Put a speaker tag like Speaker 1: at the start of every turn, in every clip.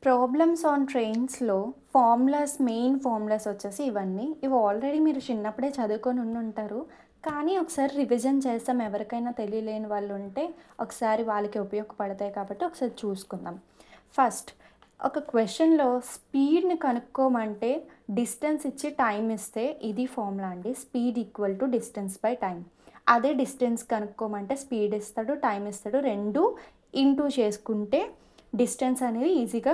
Speaker 1: Problems on ట్రైన్స్‌లో main formulas వచ్చేసి ఇవన్నీ. ఇవి ఆల్రెడీ మీరు చిన్నప్పుడే చదువుకొని ఉండుంటారు. కానీ ఒకసారి రివిజన్ చేస్తాం ఎవరికైనా తెలియలేని వాళ్ళుంటే, ఒకసారి వాళ్ళకి ఉపయోగపడతాయి కాబట్టి ఒకసారి చూసుకుందాం. ఫస్ట్ ఒక క్వెషన్‌లో స్పీడ్‌ని కనుక్కోమంటే డిస్టెన్స్ ఇచ్చి టైమ్ ఇస్తే ఇది ఫార్ములా అండి. Speed equal to distance by time. అదే డిస్టెన్స్ కనుక్కోమంటే స్పీడ్ ఇస్తాడు, టైమ్ ఇస్తాడు. 2 ఇంటూ చేసుకుంటే డిస్టెన్స్ అనేది ఈజీగా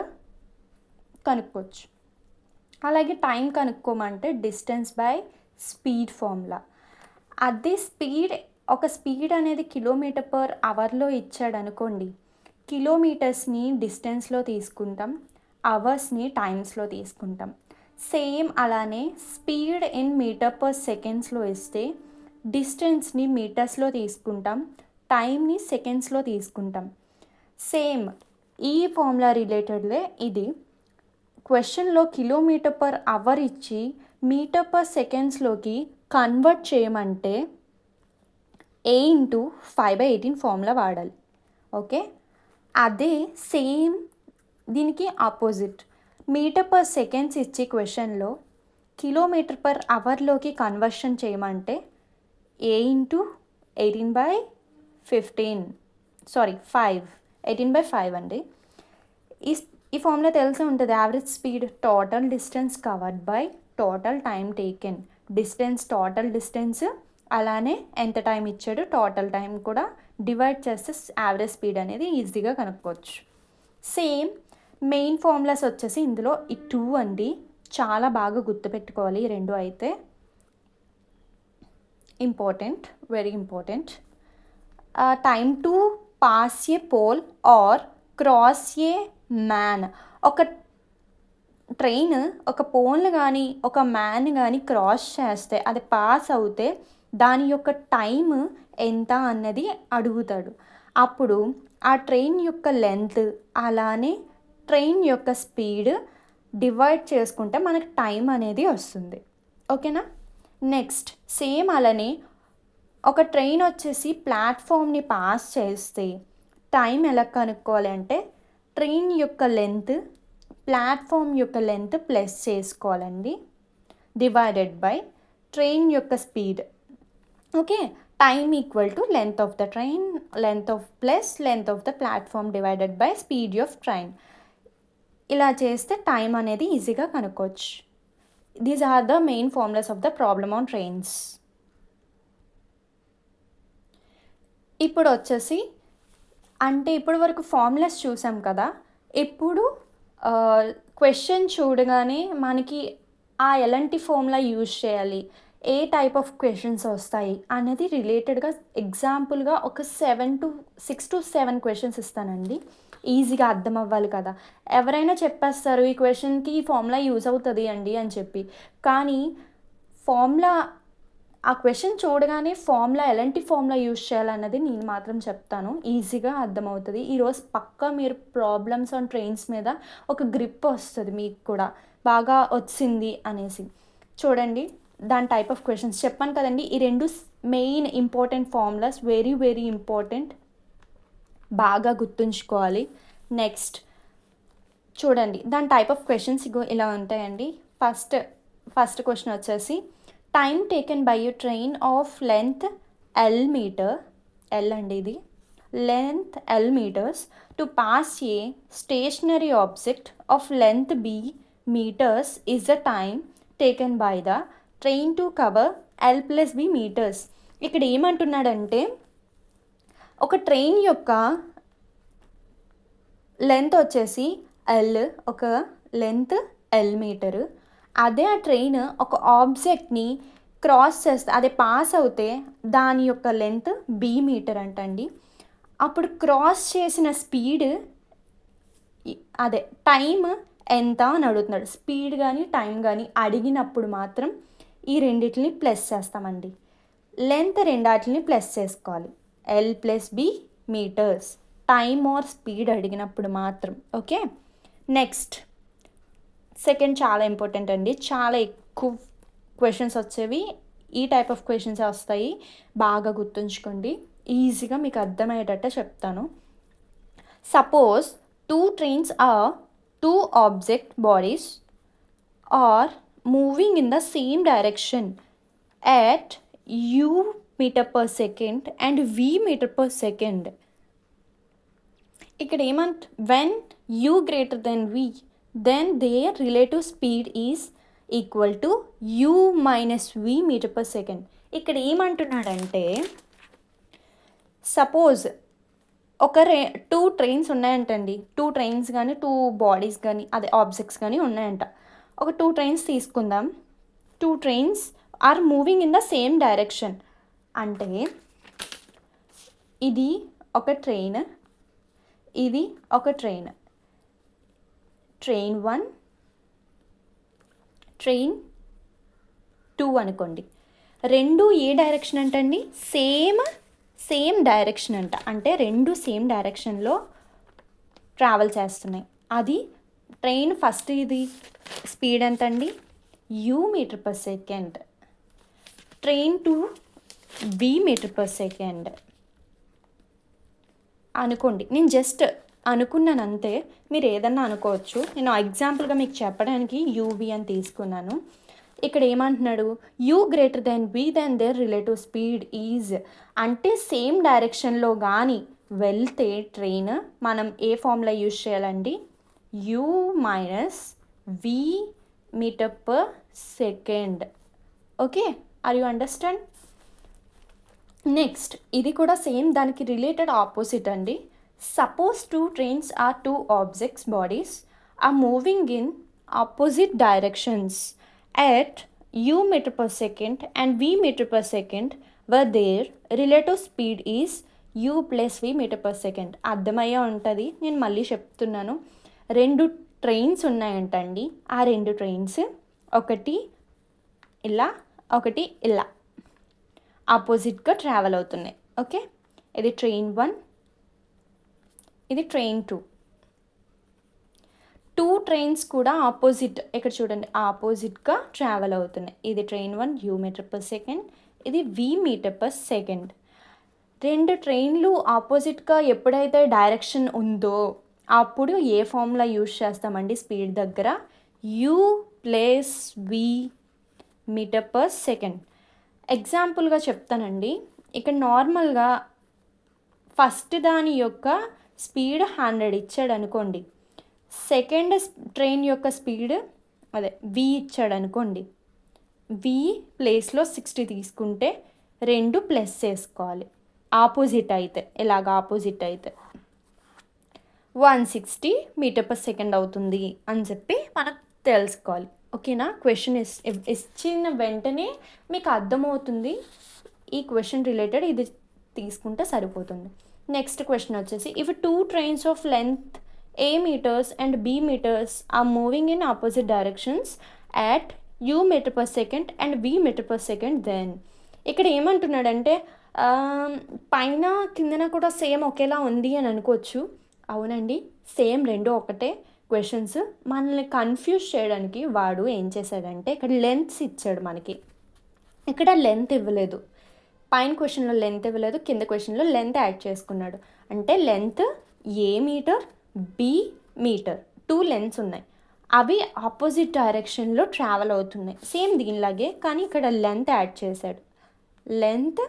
Speaker 1: కనుక్కోవచ్చు. అలాగే టైం కనుక్కోమంటే డిస్టెన్స్ బై స్పీడ్ ఫార్ములా. అదే స్పీడ్ అనేది కిలోమీటర్ పర్ అవర్లో ఇచ్చాడనుకోండి, కిలోమీటర్స్ని డిస్టెన్స్లో తీసుకుంటాం, అవర్స్ని టైమ్స్లో తీసుకుంటాం. సేమ్ అలానే స్పీడ్ ఇన్ మీటర్ పర్ సెకండ్స్లో ఇస్తే డిస్టెన్స్ని మీటర్స్లో తీసుకుంటాం, టైంని సెకండ్స్లో తీసుకుంటాం. సేమ్ ఈ ఫార్ములా రిలేటెడ్లే ఇది. క్వెషన్లో కిలోమీటర్ పర్ అవర్ ఇచ్చి మీటర్ పర్ సెకండ్స్లోకి కన్వర్ట్ చేయమంటే A ఇంటూ 5/18 ఫార్ములా వాడాలి. ఓకే, అదే సేమ్ దీనికి ఆపోజిట్ మీటర్ పర్ సెకండ్స్ ఇచ్చి క్వెషన్లో కిలోమీటర్ పర్ అవర్లోకి కన్వర్షన్ చేయమంటే A ఇంటూ 18/5 అండి. ఈ ఫార్ములా తెలిసే ఉంటుంది. Average speed total distance covered by total time taken. Total distance అలానే ఎంత టైం ఇచ్చాడు టోటల్ టైం కూడా డివైడ్ చేస్తే యావరేజ్ స్పీడ్ అనేది ఈజీగా కనుక్కోవచ్చు. సేమ్ మెయిన్ ఫార్ములాస్ వచ్చేసి ఇందులో ఈ 2 అండి. చాలా బాగా గుర్తుపెట్టుకోవాలి. ఈ 2 అయితే important, very important. Time to pass a pole or cross a man. ఒక ట్రైన్ ఒక పోల్ని కానీ ఒక మ్యాన్ కానీ క్రాస్ చేస్తే అది పాస్ అవుతే దాని యొక్క టైం ఎంత అన్నది అడుగుతాడు. అప్పుడు ఆ ట్రైన్ యొక్క లెంత్ అలానే ట్రైన్ యొక్క స్పీడ్ డివైడ్ చేసుకుంటే మనకు టైం అనేది వస్తుంది. ఓకేనా? నెక్స్ట్ సేమ్ అలానే ఒక ట్రైన్ వచ్చేసి ప్లాట్ఫామ్ని పాస్ చేస్తే టైం ఎలా కనుక్కోవాలి అంటే ట్రైన్ యొక్క లెంత్ ప్లాట్ఫామ్ యొక్క లెంత్ ప్లస్ చేసుకోవాలండి, డివైడెడ్ బై ట్రైన్ యొక్క speed. Okay, time equal to length of the train, length of the platform divided by speed of train. ఇలా చేస్తే టైం అనేది ఈజీగా కనుక్కోవచ్చు. These are the main formulas of the problem on trains. ఇప్పుడు వచ్చేసి అంటే ఇప్పటి వరకు ఫార్ములాస్ చూసాం కదా. ఇప్పుడు క్వెషన్ చూడగానే మనకి ఎలాంటి ఫార్ములా యూజ్ చేయాలి, ఏ టైప్ ఆఫ్ క్వెషన్స్ వస్తాయి అనేది రిలేటెడ్గా ఎగ్జాంపుల్గా ఒక 6 to 7 క్వెషన్స్ ఇస్తానండి. ఈజీగా అర్థం అవ్వాలి కదా. ఎవరైనా చెప్పేస్తారు ఈ క్వెషన్కి ఈ ఫార్ములా యూజ్ అవుతుంది అండి అని చెప్పి, కానీ ఆ క్వెషన్ చూడగానే ఎలాంటి ఫార్ములా యూజ్ చేయాలన్నది నేను మాత్రం చెప్తాను. ఈజీగా అర్థమవుతుంది. ఈరోజు పక్కా మీరు ప్రాబ్లమ్స్ ఆన్ ట్రైన్స్ మీద ఒక గ్రిప్ వస్తుంది, మీకు కూడా బాగా వచ్చింది అనేసి. చూడండి, దాని టైప్ ఆఫ్ క్వెషన్స్ చెప్పాను కదండి. ఈ 2 main important formulas, very very important, బాగా గుర్తుంచుకోవాలి. నెక్స్ట్ చూడండి, దాని టైప్ ఆఫ్ క్వెషన్స్ ఇలా ఉంటాయండి. ఫస్ట్ క్వశ్చన్ వచ్చేసి time taken by you train of length L metre, L అండి ఇది, length L metres to pass a stationary object of length B metres is the time taken by the train to cover L plus B metres. ఇక్కడ ఏమంటున్నాడంటే ఒక train యొక్క length వచ్చేసి L, ఒక length L metre. అదే ఆ train ఒక ఆబ్జెక్ట్ని cross చేస్తే అదే పాస్ అవుతే దాని యొక్క లెంత్ బి మీటర్ అంటండి. అప్పుడు క్రాస్ చేసిన స్పీడ్ అదే టైం ఎంత అని అడుగుతున్నాడు. స్పీడ్ కానీ టైం కానీ అడిగినప్పుడు మాత్రం ఈ రెండింటిని ప్లస్ చేస్తామండి. లెంత్ రెండాటిని ప్లస్ చేసుకోవాలి. L plus B metres. Time or speed అడిగినప్పుడు మాత్రం. ఓకే, నెక్స్ట్ సెకండ్ చాలా ఇంపార్టెంట్ అండి. చాలా ఎక్కువ క్వెషన్స్ వచ్చేవి ఈ టైప్ ఆఫ్ క్వెషన్స్ వస్తాయి. బాగా గుర్తుంచుకోండి, ఈజీగా మీకు అర్థమయ్యేటట్టు చెప్తాను. Suppose 2 trains are two object bodies are moving in the same direction at u meter per second and v meter per second. ఇక్కడ ఏమంట when u greater than v then there relative speed is equal to u minus v metre per second. ఇక్కడ ఏమంటున్నాడంటే suppose ఒక two trains ఉన్నాయంటండి, two trains కానీ two bodies కానీ అదే objects కానీ ఉన్నాయంట. ఒక టూ ట్రైన్స్ తీసుకుందాం. Two trains are moving in the same direction. అంటే ఇది ఒక ట్రైన్, ఇది ఒక ట్రైన్. ట్రైన్ 1, ట్రైన్ 2 అనుకోండి. రెండు ఏ డైరెక్షన్ అంటండి? సేమ్ డైరెక్షన్ అంట. అంటే రెండు సేమ్ డైరెక్షన్లో ట్రావెల్ చేస్తున్నాయి. అది ట్రైన్ ఫస్ట్ ఇది స్పీడ్ ఎంత అండి? u metre per second. Train 2 v metre per second అనుకోండి. నేను జస్ట్ అనుకున్నాను అంతే, మీరు ఏదన్నా అనుకోవచ్చు. నేను ఎగ్జాంపుల్గా మీకు చెప్పడానికి యూవి అని తీసుకున్నాను. ఇక్కడ ఏమంటున్నాడు? u greater than v then there relative speed is. అంటే సేమ్ డైరెక్షన్లో కానీ వెళ్తే ట్రైన్ మనం ఏ ఫార్ములా యూజ్ చేయాలండి? u minus v metre per second. Okay, are you understand? Next ఇది కూడా సేమ్, దానికి రిలేటెడ్ ఆపోజిట్ అండి. Suppose two trains are two objects bodies are moving in opposite directions at u meter per second and v meter per second where their relative speed is u plus v meter per second. అర్థమయ్యే ఉంటుంది, నేను మళ్ళీ చెప్తున్నాను. రెండు trains ఉన్నాయంటండి. ఆ రెండు trains ఒకటి ఇలా ఒకటి ఇలా ఆపోజిట్గా ట్రావెల్ అవుతున్నాయి. ఓకే, ఇది ట్రైన్ 1, ఇది ట్రైన్ 2. టూ ట్రైన్స్ కూడా ఆపోజిట్, ఇక్కడ చూడండి ఆపోజిట్గా ట్రావెల్ అవుతున్నాయి. ఇది train 1 u metre per second, ఇది v మీటర్ పర్ సెకండ్. రెండు ట్రైన్లు ఆపోజిట్గా ఎప్పుడైతే డైరెక్షన్ ఉందో అప్పుడు ఏ ఫార్ములా యూజ్ చేస్తామండి స్పీడ్ దగ్గర? u plus v metre per second. ఎగ్జాంపుల్గా చెప్తానండి. ఇక్కడ నార్మల్గా ఫస్ట్ దాని యొక్క స్పీడ్ 100 ఇచ్చాడు అనుకోండి, సెకండ్ ట్రైన్ యొక్క స్పీడ్ అదే v ఇచ్చాడు అనుకోండి, v ప్లేస్లో 60 తీసుకుంటే రెండు ప్లస్ చేసుకోవాలి. ఆపోజిట్ అయితే ఇలాగ ఆపోజిట్ అయితే 160 మీటర్ పర్ సెకండ్ అవుతుంది అని చెప్పి మనం తెలుసుకోవాలి. ఓకేనా? క్వశ్చన్ ఇచ్చిన వెంటనే మీకు అర్థమవుతుంది. ఈ క్వశ్చన్ రిలేటెడ్ ఇది తీసుకుంటే సరిపోతుంది. నెక్స్ట్ క్వశ్చన్ వచ్చేసి, if two trains of length a meters and b meters are moving in opposite directions at u meter per second and v meter per second then. ఇక్కడ ఏమంటున్నాడంటే పైన కిందన కూడా సేమ్ ఒకేలా ఉంది అని అనుకోవచ్చు. అవునండి, సేమ్ రెండు ఒకటే. క్వశ్చన్స్ మనల్ని కన్ఫ్యూజ్ చేయడానికి వాడు ఏం చేశాడంటే ఇక్కడ లెంత్స్ ఇచ్చాడు మనకి. ఇక్కడ లెంత్ ఇవ్వలేదు. పైన క్వశ్చన్లో లెంత్ ఇవ్వలేదు, కింద క్వశ్చన్లో లెంత్ యాడ్ చేసుకున్నాడు. అంటే length A metre B metre, two lengths ఉన్నాయి. అవి ఆపోజిట్ డైరెక్షన్లో ట్రావెల్ అవుతున్నాయి సేమ్ దీనిలాగే, కానీ ఇక్కడ లెంత్ యాడ్ చేశాడు. లెంత్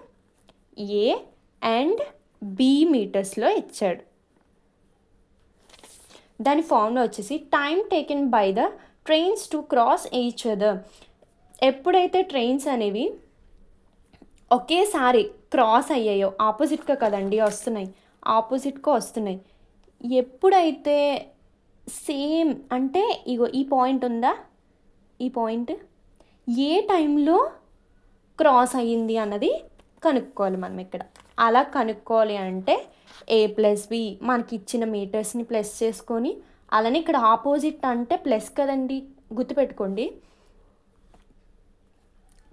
Speaker 1: ఏ అండ్ బి మీటర్స్లో ఇచ్చాడు. దాని ఫార్ములా వచ్చేసి time taken by the trains to cross each other. ఎప్పుడైతే ట్రైన్స్ అనేవి ఒకేసారి క్రాస్ అయ్యాయో, ఆపోజిట్గా కదండి వస్తున్నాయి, ఆపోజిట్గా వస్తున్నాయి. ఎప్పుడైతే సేమ్ అంటే ఇగో ఈ పాయింట్ ఉందా, ఈ పాయింట్ ఏ టైంలో క్రాస్ అయ్యింది అన్నది కనుక్కోవాలి మనం ఇక్కడ. అలా కనుక్కోవాలి అంటే ఏ ప్లస్ బి మనకి ఇచ్చిన మీటర్స్ని ప్లస్ చేసుకొని, అలానే ఇక్కడ ఆపోజిట్ అంటే ప్లస్ కదండి, గుర్తుపెట్టుకోండి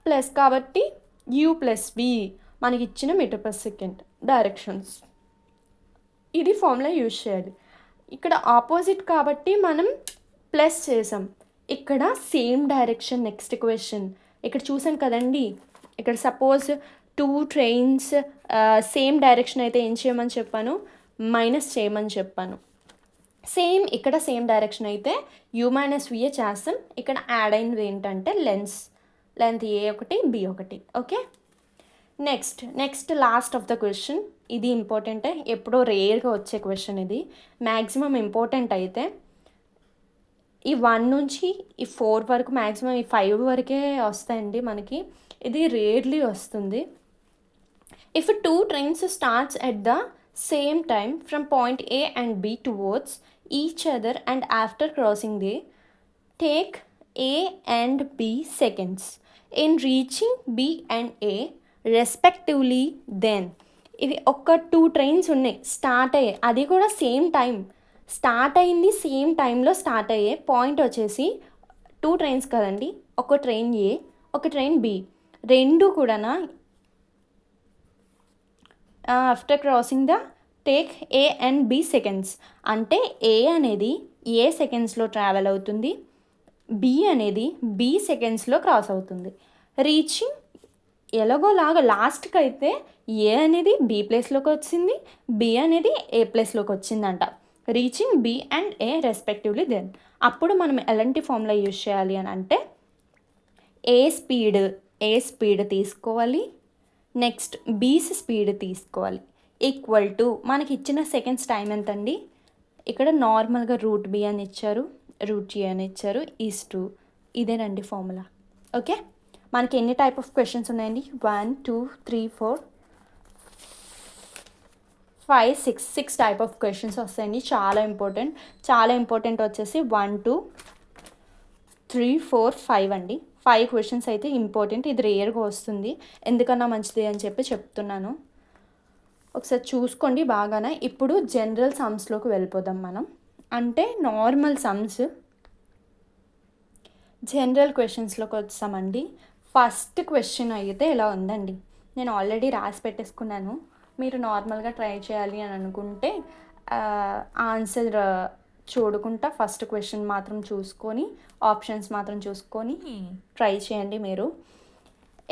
Speaker 1: ప్లస్ కాబట్టి యూ ప్లస్ బి మనకి ఇచ్చిన మీటర్ పర్ సెకండ్ డైరెక్షన్స్. ఇది ఫార్ములా యూజ్ చేయాలి. ఇక్కడ ఆపోజిట్ కాబట్టి మనం ప్లస్ చేసాం. ఇక్కడ సేమ్ డైరెక్షన్. నెక్స్ట్ క్వశ్చన్ ఇక్కడ చూసాను కదండి, ఇక్కడ suppose two trains same direction అయితే ఏం చేయమని చెప్పాను? మైనస్ చేయమని చెప్పాను. సేమ్ ఇక్కడ సేమ్ డైరెక్షన్ అయితే యూ మైనస్ విఏ చేస్తాం. ఇక్కడ యాడ్ అయినది ఏంటంటే లెంత్ ఏ ఒకటి బి ఒకటి. Okay, next last of the question. ఇది ఇంపార్టెంటే, ఎప్పుడో రేర్గా వచ్చే క్వశ్చన్ ఇది. మ్యాక్సిమం ఇంపార్టెంట్ అయితే ఈ 1 నుంచి ఈ 4 వరకు, మ్యాక్సిమం ఈ 5 వరకే వస్తాయండి మనకి. ఇది రేర్లీ వస్తుంది. If two trains starts at the same time from point A and B towards each other and after crossing they take A and B seconds in reaching B and A respectively, then ఇవి ఒక 2 trains ఉన్నాయి start అయ్యాయి, అది కూడా same time start అయింది, same టైంలో start అయ్యే point వచ్చేసి 2 ట్రైన్స్ కదండి. ఒక ట్రైన్ ఏ, ఒక ట్రైన్ బి, రెండు కూడా after crossing the take A and B seconds. అంటే ఏ అనేది ఏ సెకండ్స్లో ట్రావెల్ అవుతుంది, బి అనేది బి సెకండ్స్లో క్రాస్ అవుతుంది. రీచింగ్ ఎలాగోలాగా లాస్ట్కి అయితే ఏ అనేది బి ప్లేస్లోకి వచ్చింది, బి అనేది ఏ ప్లేస్లోకి వచ్చిందంట. Reaching B and A respectively then. అప్పుడు మనం ఎలాంటి ఫార్ములా యూజ్ చేయాలి అని అంటే ఏ స్పీడ్ తీసుకోవాలి, నెక్స్ట్ బీస్ స్పీడ్ తీసుకోవాలి. ఈక్వల్ టు మనకి ఇచ్చిన సెకండ్స్ టైం ఎంత అండి, ఇక్కడ నార్మల్గా రూట్ బి అని ఇచ్చారు, రూట్ జీ అని ఇచ్చారు, ఈస్ టు. ఇదేనండి ఫార్ములా. ఓకే, మనకి ఎన్ని టైప్ ఆఫ్ క్వశ్చన్స్ ఉన్నాయండి? 1 2 3 4 5 6 టైప్ ఆఫ్ క్వశ్చన్స్ వస్తాయండి. చాలా ఇంపార్టెంట్ వచ్చేసి 1 2 3 4 5 అండి. 5 క్వశ్చన్స్ అయితే ఇంపార్టెంట్. ఇది రేర్గా వస్తుంది, ఎందుకన్నా మంచిది అని చెప్తున్నాను. ఒకసారి చూసుకోండి బాగానే. ఇప్పుడు జనరల్ సమ్స్లోకి వెళ్ళిపోదాం మనం. అంటే నార్మల్ సమ్స్, జనరల్ క్వశ్చన్స్లోకి వచ్చామండి. ఫస్ట్ క్వశ్చన్ అయితే ఇలా ఉందండి, నేను ఆల్రెడీ రాసి పెట్టేసుకున్నాను. మీరు నార్మల్గా ట్రై చేయాలి అని అనుకుంటే ఆన్సర్ చూడకుండా ఫస్ట్ క్వశ్చన్ మాత్రం చూసుకొని, ఆప్షన్స్ మాత్రం చూసుకొని ట్రై చేయండి మీరు.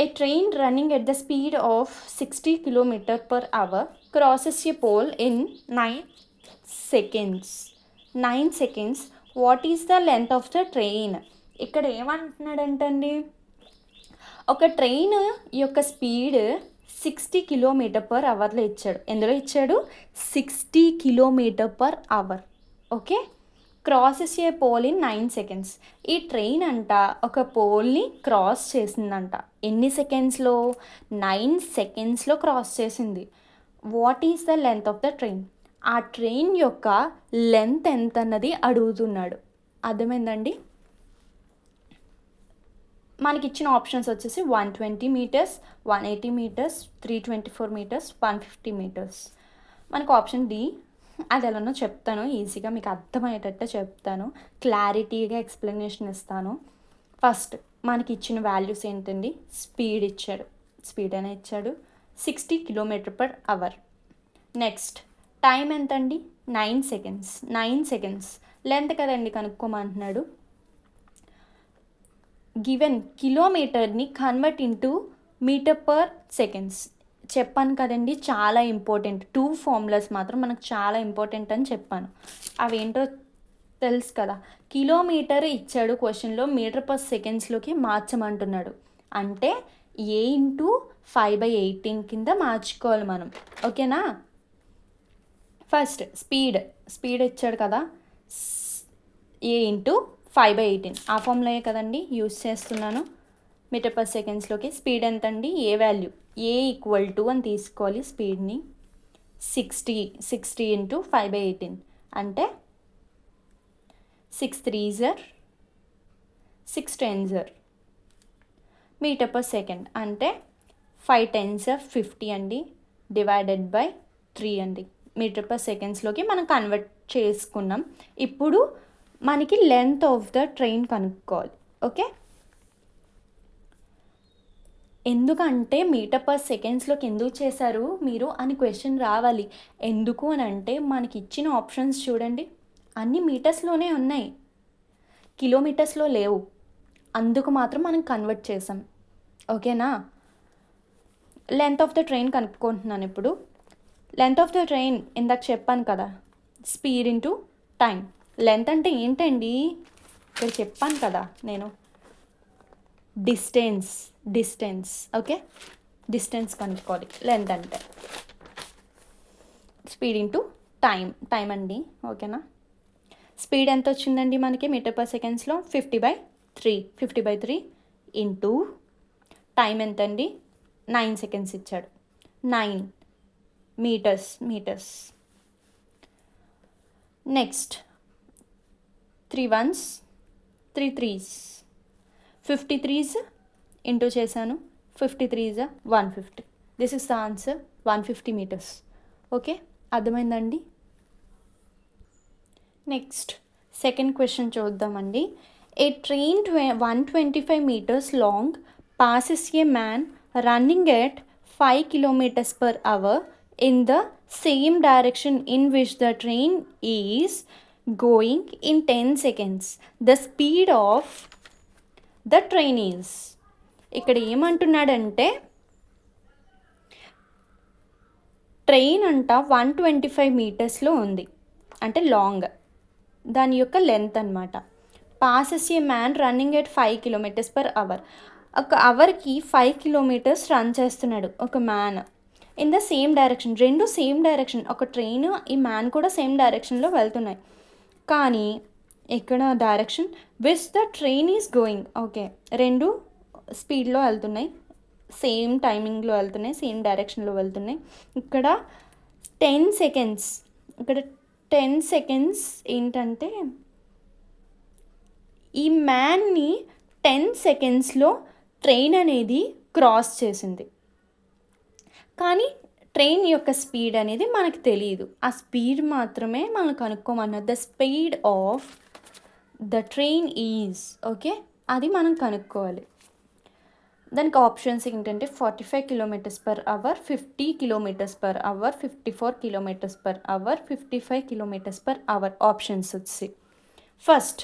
Speaker 1: A train running at the speed of 60 km/h crosses a pole in 9 seconds. What is the length of the train? ఇక్కడ ఏమంటున్నాడంటండి, ఒక ట్రైన్ యొక్క స్పీడ్ 60 km/hలో ఇచ్చాడు. ఎందులో ఇచ్చాడు? 60 km/h. Okay, crosses a pole in 9 seconds. ఈ ట్రైన్ అంట ఒక పోల్ని క్రాస్ చేసిందంట. ఎన్ని సెకండ్స్లో? 9 secondsలో క్రాస్ చేసింది. What is the length of the train? ఆ ట్రైన్ యొక్క లెంత్ ఎంత అన్నది అడుగుతున్నాడు. అర్థమైందండి? మనకి ఇచ్చిన ఆప్షన్స్ వచ్చేసి 120 meters, 180 meters, 324 meters, 150 meters. మనకు ఆప్షన్ డి. అది ఎలానో చెప్తాను, ఈజీగా మీకు అర్థమయ్యేటట్టు చెప్తాను, క్లారిటీగా ఎక్స్ప్లెనేషన్ ఇస్తాను. ఫస్ట్ మనకి ఇచ్చిన వాల్యూస్ ఏంటండి? స్పీడ్ అనే ఇచ్చాడు 60 km/h. నెక్స్ట్ టైం ఎంతండి? 9 seconds. లెంత్ కదండి కనుక్కోమంటున్నాడు. గివెన్ కిలోమీటర్ని కన్వర్ట్ ఇంటూ మీటర్/సెకండ్స్. చెప్పాను కదండి, చాలా ఇంపార్టెంట్. 2 ఫార్ములాస్ మాత్రం మనకు చాలా ఇంపార్టెంట్ అని చెప్పాను. అవేంటో తెలుసు కదా. కిలోమీటర్ ఇచ్చాడు క్వశ్చన్లో, మీటర్/సెకండ్స్లోకి మార్చమంటున్నాడు. అంటే ఏ ఇంటూ 5/18 కింద మార్చుకోవాలి మనం. ఓకేనా? ఫస్ట్ స్పీడ్ ఇచ్చాడు కదా, ఏ ఇంటూ 5/18 ఆ ఫార్ములాయే కదండి యూజ్ చేస్తున్నాను. మీటర్/సెకండ్స్లోకి స్పీడ్ ఎంత అండి? ఏ వాల్యూ? ఏ ఈక్వల్ టు అని తీసుకోవాలి స్పీడ్ని. 60 ఇంటూ 5/18 అంటే 6 3s are 6 10s are మీటర్/సెకండ్ అంటే 5 10s are 50 అండి, డివైడెడ్ బై 3 అండి. మీటర్/సెకండ్స్లోకి మనం కన్వర్ట్ చేసుకున్నాం. ఇప్పుడు మనకి లెంత్ ఆఫ్ ద ట్రైన్ కనుక్కోవాలి. ఓకే, ఎందుకంటే మీటర్/సెకండ్స్లోకి ఎందుకు చేశారు మీరు అని క్వశ్చన్ రావాలి. ఎందుకు అని అంటే మనకి ఇచ్చిన ఆప్షన్స్ చూడండి, అన్ని మీటర్స్లోనే ఉన్నాయి, కిలోమీటర్స్లో లేవు. అందుకు మాత్రం మనం కన్వర్ట్ చేసాం. ఓకేనా? లెంత్ ఆఫ్ ద ట్రైన్ కనుక్కుంటున్నాను ఇప్పుడు. లెంత్ ఆఫ్ ద ట్రైన్ ఇందాక చెప్పాను కదా, స్పీడ్ ఇంటూ టైం. లెంత్ అంటే ఏంటండి, ఇక్కడ చెప్పాను కదా నేను, డిస్టెన్స్. ఓకే, డిస్టెన్స్ కనుక్కోవాలి లెంత్ అంటే. స్పీడ్ ఇంటూ టైం అండి. ఓకేనా. స్పీడ్ ఎంత వచ్చిందండి మనకి మీటర్ పర్ సెకండ్స్లో? 50/3 ఇంటూ టైం ఎంత అండి? 9 సెకండ్స్ ఇచ్చాడు. 9 metres. Next 3 1s 3 3s 53s into చేశాను. 53s 150. This is the answer, 150 metres. Okay, అర్థమైందండి. నెక్స్ట్ సెకండ్ క్వశ్చన్ చూద్దామండి. A train 125 meters long passes a man running at 5 kilometers per hour in the same direction in which the train is going in 10 seconds. The speed of the train is. ఇక్కడ ఏమంటున్నాడంటే train అంట 125 మీటర్స్లో ఉంది, అంటే long, దాని యొక్క length అనమాట. Passes A man running at 5 kilometers per hour. ఒక అవర్కి 5 kilometers run చేస్తున్నాడు ఒక man. In the same direction, రెండు సేమ్ డైరెక్షన్, ఒక ట్రైన్ ఈ మ్యాన్ కూడా సేమ్ డైరెక్షన్లో వెళ్తున్నాయి. కానీ ఇక్కడ direction which the train is going. Okay, రెండు స్పీడ్లో వెళ్తున్నాయి, సేమ్ టైమింగ్లో వెళ్తున్నాయి, సేమ్ డైరెక్షన్లో వెళ్తున్నాయి. ఇక్కడ 10 seconds, ఇక్కడ 10 seconds ఏంటంటే ఈ మ్యాన్ని 10 secondsలో ట్రైన్ అనేది క్రాస్ చేసింది. కానీ ట్రైన్ యొక్క స్పీడ్ అనేది మనకు తెలియదు, ఆ స్పీడ్ మాత్రమే మనం కనుక్కోమన్నారు. The speed of the train is. Okay, అది మనం కనుక్కోవాలి. దానికి ఆప్షన్స్ ఏంటంటే 45 kilometers per hour, 50 kilometers per hour, 54 kilometers per hour, 55 kilometers per hour options వచ్చి. ఫస్ట్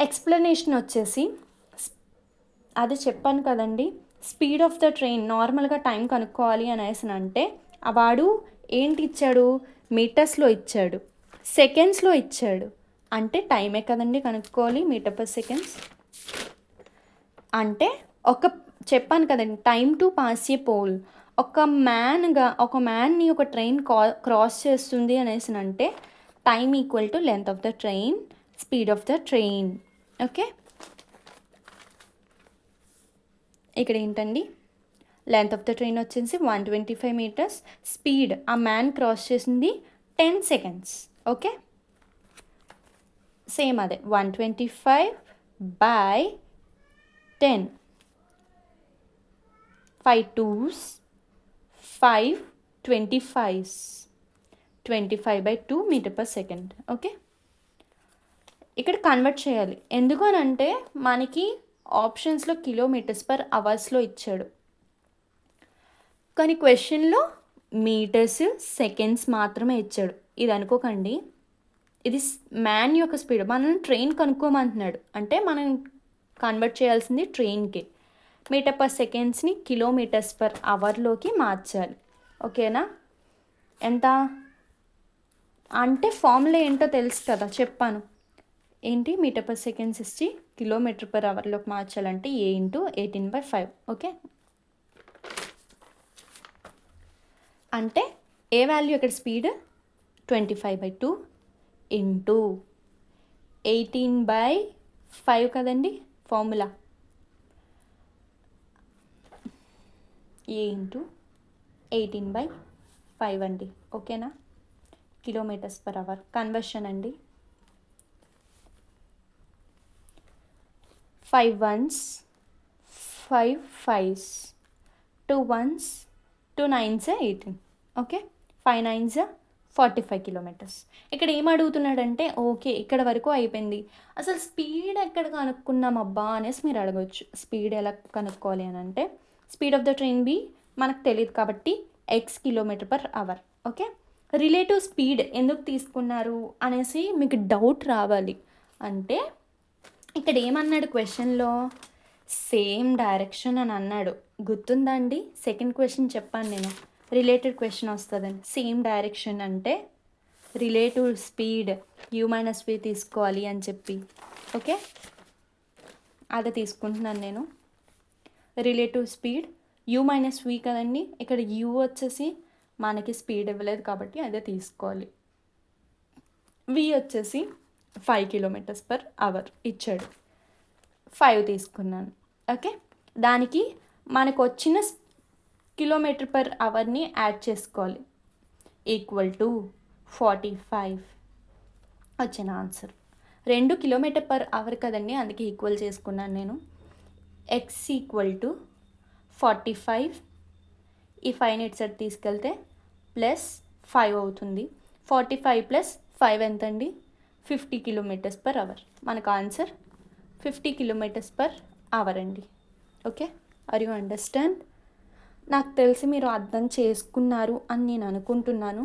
Speaker 1: ఎక్స్ప్లెనేషన్ వచ్చేసి, అది చెప్పాను కదండి, స్పీడ్ ఆఫ్ ద ట్రైన్ నార్మల్గా టైం కనుక్కోవాలి అనేసి అంటే వాడు ఏంటి ఇచ్చాడు, మీటర్స్లో ఇచ్చాడు, సెకండ్స్లో ఇచ్చాడు, అంటే టైమే కదండి కనుక్కోవాలి, మీటర్ పర్ సెకండ్స్. అంటే చెప్పాను కదండి, time to pass a pole. ఒక మ్యాన్ని ఒక ట్రైన్ క్రాస్ చేస్తుంది అనేసి అంటే time equal to length of the train, speed of the train. Okay, ఇక్కడ ఏంటండి, లెంత్ ఆఫ్ ద ట్రైన్ వచ్చేసి 125 meters, స్పీడ్ ఆ మ్యాన్ క్రాస్ చేసింది 10 seconds. ఓకే, సేమ్ అదే 125/10, 5 2s 5 25s, 25/2 meter per second. Okay, ఇక్కడ కన్వర్ట్ చేయాలి. ఎందుకు అని అంటే మనకి ఆప్షన్స్లో కిలోమీటర్స్ పర్ అవర్స్లో ఇచ్చాడు, కానీ క్వశ్చన్లో మీటర్స్ సెకండ్స్ మాత్రమే ఇచ్చాడు. ఇది అనుకోకండి, ఇది మ్యాన్ యొక్క స్పీడ్. మనం ట్రైన్ కనుక్కోమంటున్నాడు అంటే మనం కన్వర్ట్ చేయాల్సింది ట్రైన్కి. మీటర్ పర్ సెకండ్స్ని కిలోమీటర్స్ పర్ అవర్లోకి మార్చాలి. ఓకేనా. ఎంత అంటే ఫార్ములా ఏంటో తెలుసు కదా, చెప్పాను ఏంటి, మీటర్ పర్ సెకండ్స్ ఇచ్చి కిలోమీటర్ పర్ అవర్లోకి మార్చాలంటే A × 18/5. ఓకే, అంటే ఏ వాల్యూ ఇక్కడ స్పీడ్ 25/2 ఇంటూ 18/5 కదండి ఫార్ములా. A × 18/5 అండి. ఓకేనా, కిలోమీటర్స్ పర్ అవర్ కన్వర్షన్ అండి. 5 1s 5 5s, 2 1s 2 9s 18. Okay, 5 9s 45 kilometers. ఇక్కడ ఏం అడుగుతున్నాడంటే ఓకే ఇక్కడ వరకు అయిపోయింది, అసలు స్పీడ్ ఎక్కడ కనుక్కున్నాం అబ్బా అనేసి మీరు అడగవచ్చు. స్పీడ్ ఎలా కనుక్కోవాలి అని అంటే speed of the train B మనకు తెలియదు కాబట్టి x km/h. Okay, relative speed ఎందుకు తీసుకున్నారు అనేసి మీకు డౌట్ రావాలి. అంటే ఇక్కడ ఏమన్నాడు క్వశ్చన్లో, సేమ్ డైరెక్షన్ అని అన్నాడు, గుర్తుందండి. సెకండ్ క్వశ్చన్ చెప్పాను నేను, రిలేటెడ్ క్వశ్చన్ వస్తుందని. సేమ్ డైరెక్షన్ అంటే రిలేటివ్ స్పీడ్ u-v తీసుకోవాలి అని చెప్పి. ఓకే, అదే తీసుకుంటున్నాను నేను. రిలేటివ్ స్పీడ్ u-v కదండి, ఇక్కడ u వచ్చేసి మనకి స్పీడ్ ఇవ్వలేదు కాబట్టి అదే తీసుకోవాలి. v వచ్చేసి 5 km/h ఇచ్చాడు, 5 తీసుకున్నాను. ఓకే, దానికి మనకు వచ్చిన km/hని యాడ్ చేసుకోవాలి. ఈక్వల్ టు 45 వచ్చిన ఆన్సర్. 2 km/h కదండి, అందుకే ఈక్వల్ చేసుకున్నాను నేను. x ఈక్వల్ టు 45, ఈ 5 ఇటు సైడ్ తీసుకెళ్తే ప్లస్ 5 అవుతుంది. 45 + 5 ఎంత అండి? 50 km/h. మనకు ఆన్సర్ 50 km/h అండి. Okay, are you understand? నాకు తెలిసి మీరు అర్థం చేసుకున్నారు అని నేను అనుకుంటున్నాను.